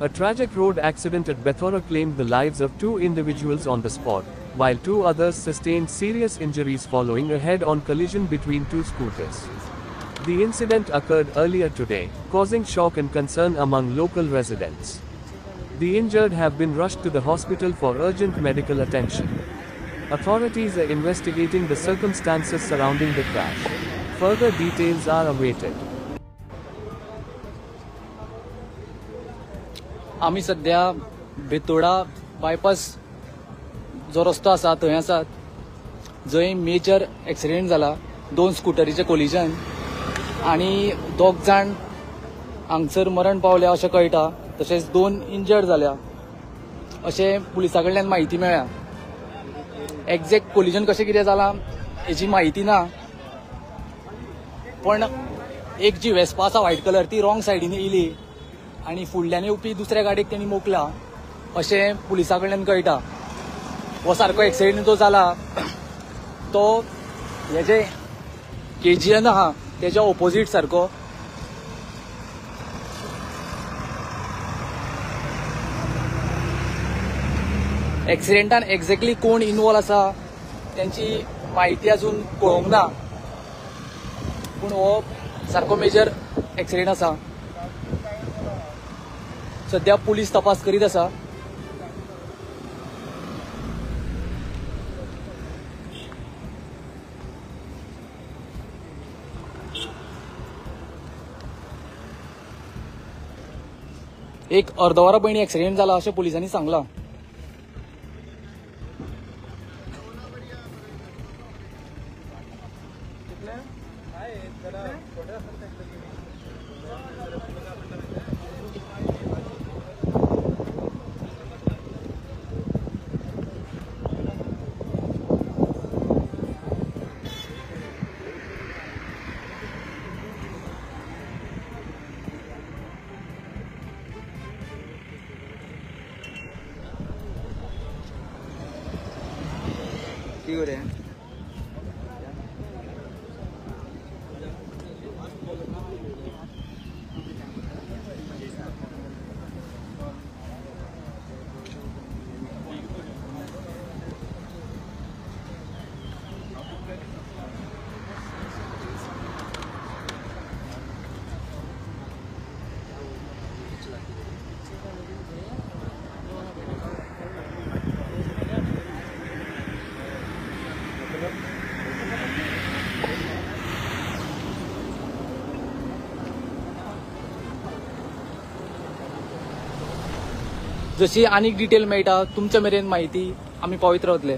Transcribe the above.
A tragic road accident at Bethora claimed the lives of 2 individuals on the spot, while 2 others sustained serious injuries following a head-on collision between 2 scooters. The incident occurred earlier today, causing shock and concern among local residents. The injured have been rushed to the hospital for urgent medical attention. Authorities are investigating the circumstances surrounding the crash. Further details are awaited. आम्ही सध्या Betora bypass जो रस्तो आसा थंय आसात, जंय major accident जाला, 2 स्कूटरीचे collision आणि 2 जाण हांगसर मरण पावल्या अशें कळटा. तशेंच 2 इंजर्ड जाल्या अशें पुलिसा कडल्यान म्हायती मेळ्ळ्या. एक्झॅक्ट कोलिजन कशें कितें जालां हेची म्हायती ना, पण एक जी वेस्पा आसा व्हायट कलर ती रॉंग सायडीन येयली आणि फुडल्यान येवपी दुसऱ्या गाडयेक तेणी मोकला अशें पुलिसा कडल्यान कळटा. हो सारको एक्सिडेंट जो जाला तो हे जे KGN आहा तेच्या ऑपोजीट सारको. एक्सिडेंटान एक्झॅक्टली कोण इन्वॉल्व आसा त्यांची म्हायती अजून कळोवंक ना, पूण हो सारको मेजर एक्सिडेंट आसा. सध्या पुलीस तपास करीत आसा. एक अर्दवरा पयलीं एक्सिडेंट जाला अशें पुलिसांनी सांगलां. কি করে जशी आनीक डिटेल मेळटा तुमचे मेरेन म्हायती आमी पावयत रावतले.